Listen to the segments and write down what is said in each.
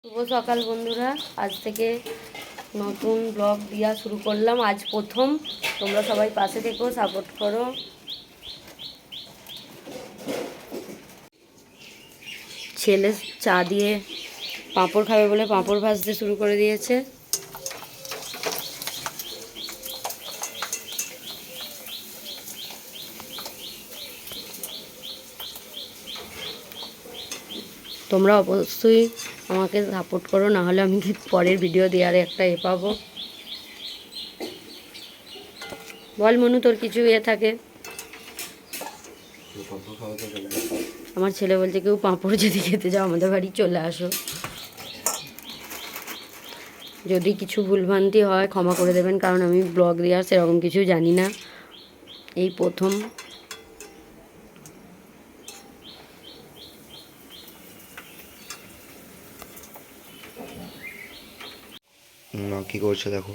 শুভ সকাল বন্ধুরা, আজ থেকে নতুন ব্লগ দেওয়া শুরু করলাম। আজ প্রথম, তোমরা সবাই পাশে থেকো, সাপোর্ট করো। ছেলে চা দিয়ে পাঁপড় খাবে বলে পাঁপড় ভাজতে শুরু করে দিয়েছে। তোমরা অবশ্যই আমাকে সাপোর্ট করো, নাহলে আমি পরের ভিডিও দেওয়ার একটা পাবো। বল মনু, তোর কিছু থাকে? আমার ছেলে বলছে কেউ পাঁপড় যদি খেতে যাও আমাদের বাড়ি চলে আসো। যদি কিছু ভুলভ্রান্তি হয় ক্ষমা করে দেবেন, কারণ আমি ব্লগ দেওয়ার সেরকম কিছু জানি না, এই প্রথম। কি করছে দেখো।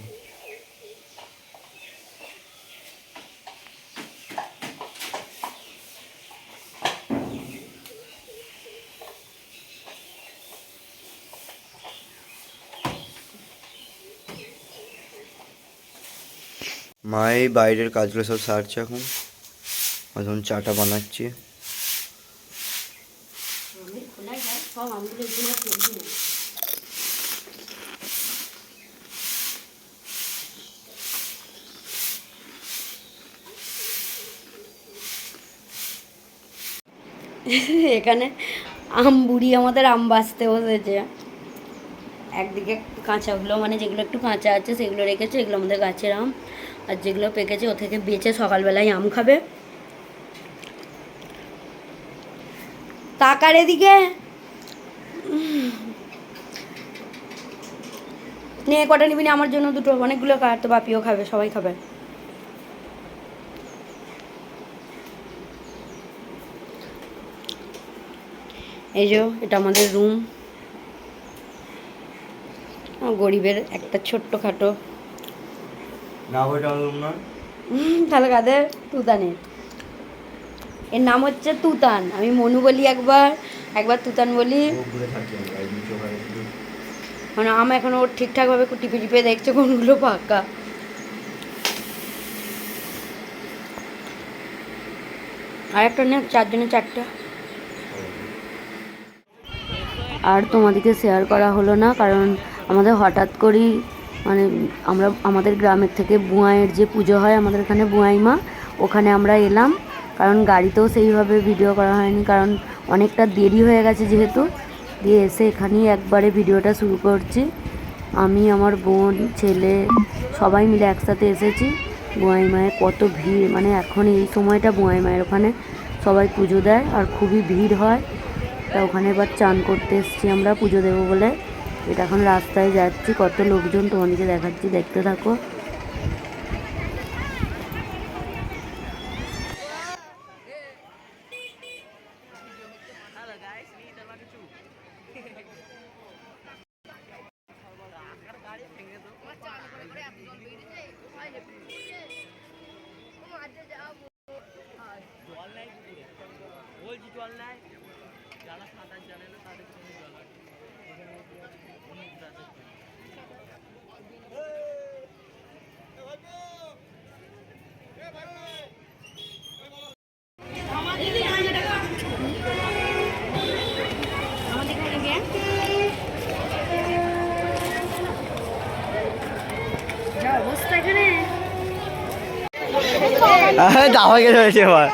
মা এই বাইরের কাজগুলো সব সারছে এখন চাটা বানাচ্ছি। এখানে আম বুড়ি আমাদের আম বাছতে বসেছে। একদিকে কাঁচাগুলো, মানে যেগুলো একটু কাঁচা আছে সেগুলো রেখেছে, এগুলো আমাদের গাছের আম। আর যেগুলো পেকেছে ও থেকে বেচে সকালবেলায় আম খাবে। তাকার এদিকে নিয়ে কটা নিবি না? আমার জন্য দুটো, অনেকগুলো কার, তো বাপিও খাবে, সবাই খাবে। এই যে এটা আমাদের রুম, গরিবের একটা ছোট্টখাটো। তাহলে কাদের? তুতানের। এর নাম হচ্ছে তুতান। আমি মনু বলি একবার, একবার তুতান বলি। মানে আম এখনো ওর ঠিকঠাকভাবে টিপে টিপে দেখছে কোনগুলো পাকা। আর একটা নে, চারজনে চারটা। আর তোমাদেরকে শেয়ার করা হলো না, কারণ আমাদের হঠাৎ করেই, মানে আমাদের গ্রামের থেকে বুয়াইয়ের যে পুজো হয় আমাদের এখানে বুয়াই মা, ওখানে আমরা এলাম। কারণ গাড়িতেও সেইভাবে ভিডিও করা হয়নি, কারণ অনেকটা দেরি হয়ে গেছে যেহেতু। দিয়ে এসে এখানেই একবারে ভিডিওটা শুরু করছি। আমি, আমার বোন, ছেলে সবাই মিলে একসাথে এসেছি। বুয়াই মায়ের কত ভিড়, মানে এখন এই সময়টা বুয়াই মায়ের ওখানে সবাই পুজো দেয় আর খুবই ভিড় হয়। তা ওখানে এবার চান করতে এসেছি আমরা পুজো দেবো বলে। এটা এখন রাস্তায় যাচ্ছি, কত লোকজন তোমাদেরকে দেখাচ্ছি, দেখতে থাকো। দাওয়া গেছে হয়েছে এবার।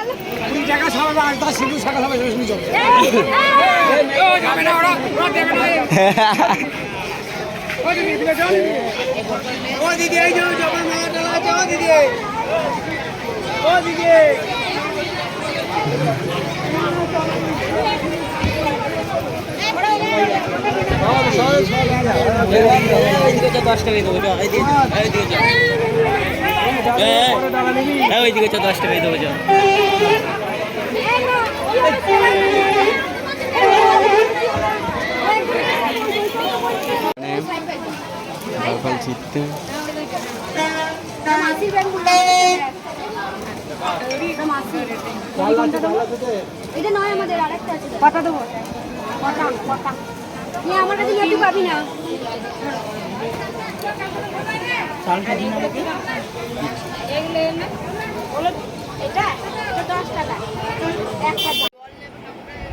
ওইদিকে 10 টাকা দেবো। জিততে এটা নয়, আমাদের আরেকটা আছে, পাতা দেবো। পাতা পাতা আমার কাছে লাড্ডু পাবি না।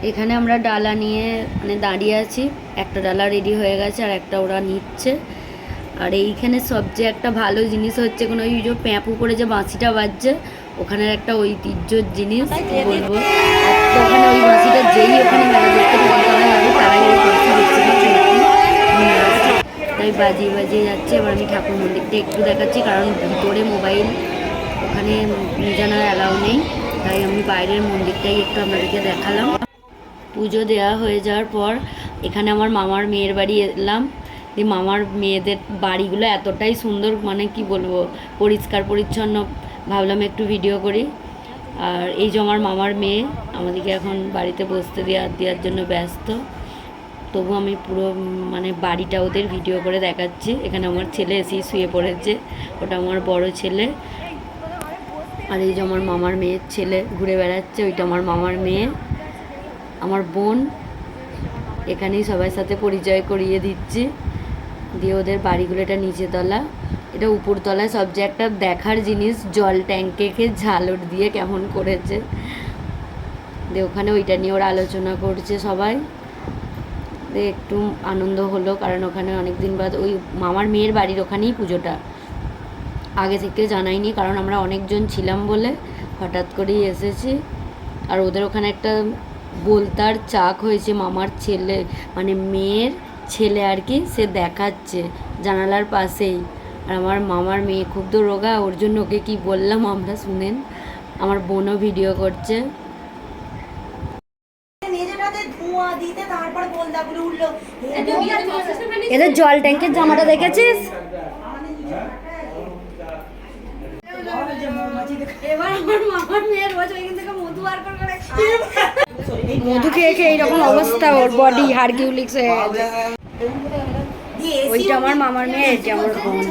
এখানে আমরা ডালা নিয়ে মানে দাঁড়িয়ে আছি, একটা ডালা রেডি হয়ে গেছে আর একটা ওরা নিচ্ছে। আর এইখানে সবচেয়ে একটা ভালো জিনিস হচ্ছে কোনো ওই যে প্যাঁপু করে যে বাঁশিটা বাজছে, ওখানের একটা ঐতিহ্যর জিনিস কি বলবো। তো ওখানে ওই বাঁশিটা যেই ওখানে মেলা দেখতে যাবে তারাই ওই বাঁশি দেখতে পাচ্ছে, তাই বাজিয়ে বাজিয়ে যাচ্ছে। এবার আমি ঠাকুর মন্দিরটা একটু দেখাচ্ছি, কারণ ভিতরে মোবাইল ওখানে নিয়ে জানার অ্যালাউ নেই, তাই আমি বাইরের মন্দিরটাই একটু আপনাদেরকে দেখালাম। পুজো দেওয়া হয়ে যাওয়ার পর এখানে আমার মামার মেয়ের বাড়ি এলাম। দিয়ে মামার মেয়েদের বাড়িগুলো এতটাই সুন্দর, মানে কি বলবো, পরিষ্কার পরিচ্ছন্ন। ভাবলাম একটু ভিডিও করি। আর এই যে আমার মামার মেয়ে আমাদেরকে এখন বাড়িতে বসতে দেওয়ার জন্য ব্যস্ত। তবু আমি পুরো মানে বাড়িটা ওদের ভিডিও করে দেখাচ্ছি। এখানে আমার ছেলে এসেই শুয়ে পড়েছে, ওটা আমার বড় ছেলে। আর এই যে আমার মামার মেয়ের ছেলে ঘুরে বেড়াচ্ছে, ওইটা আমার মামার মেয়ে। আমার বোন এখানেই সবার সাথে পরিচয় করিয়ে দিচ্ছি। দিয়ে ওদের বাড়িগুলো, এটা নিচেতলা, এটা উপরতলায়। সবচেয়ে একটা দেখার জিনিস, জল ট্যাঙ্কে ঝালর দিয়ে কেমন করেছে। দিয়ে ওখানে ওইটা নিয়ে ওরা আলোচনা করছে সবাই। দিয়ে একটু আনন্দ হলো, কারণ ওখানে অনেক দিন বাদ ওই মামার মেয়ের বাড়ির ওখানেই পুজোটা, আগে থেকে জানাইনি, কারণ আমরা অনেকজন ছিলাম বলে হঠাৎ করেই এসেছি। আর ওদের ওখানে একটা বলতার চাক হয়েছে, মামার ছেলে মানে মেয়ের ছেলে আর কি, সে দেখাচ্ছে জানালার পাশেই। আর আমার মামার মেয়ে খুব তো রোগা, ওর জন্য ওকে কি বললাম আমরা শুনেন। আমার বোনও ভিডিও করছে। এদের জল ট্যাঙ্কের জামাটা দেখেছিস? এবার আমার মামার মেয়ের রোজ ওইখান থেকে মধু বার করে মধু খেয়ে খেয়ে এইরকম অবস্থা, ওর বডি হারকিউলিক্স হয়ে গেছে। ওইটা আমার মামার মেয়ে, এটা আমার বোন।